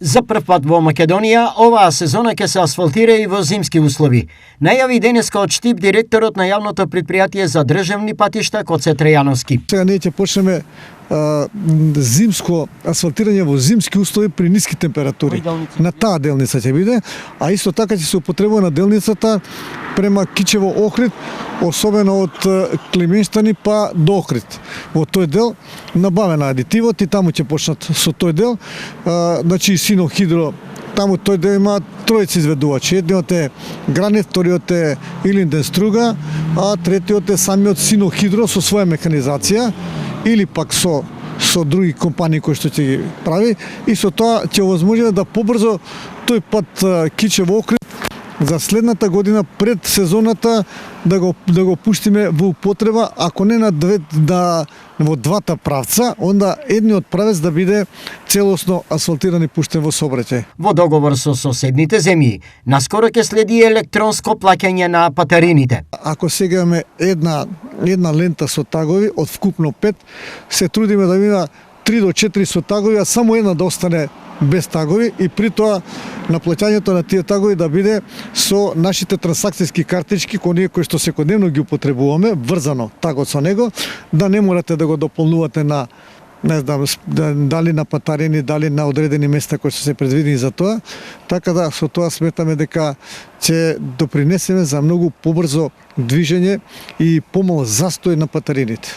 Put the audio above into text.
За прв пат во Македонија, оваа сезона ќе се асфалтира и во зимски услови. Најави денеска од Штип директорот на јавното предпријатие за државни патишта Коце Трајановски. Сега ние ќе почнеме зимско асфалтирање во зимски услови при ниски температури. На таа делница ќе биде, а исто така ќе се употребува на делницата према Кичево Охрид, особено од Клименштани па до Охрид. Во тој дел набавена адитивот и таму ќе почнат со тој дел. Значи Синохидро, таму тој дел има тројци изведувачи. Едниот е Гранит, вториот е Илинден Струга, а третиот е самиот Синохидро со своја механизација или пак со други компании кои што ќе ги прави, и со тоа ќе овозможи да побрзо тој пат Кичево Охрид за следната година пред сезоната да го пуштиме во употреба, ако не во двата правца, онда едниот правец да биде целосно асфалтиран и пуштен во сообраќај. Во договор со соседните земји, наскоро ќе следи електронско плаќање на патарините. Ако сега имаме една лента со тагови од вкупно 5, се трудиме да има 3 до 4 со тагови, а само една да остане без тагови, и при тоа наплаќањето на тие тагови да биде со нашите трансакцијски картички кои што секојдневно ги употребуваме, врзано тагот со него, да не морате да го дополнувате на дали на патарини, дали на одредени места кои што се предвидени за тоа. Така да со тоа сметаме дека ќе допринесеме за многу побрзо движење и помал застој на патарините.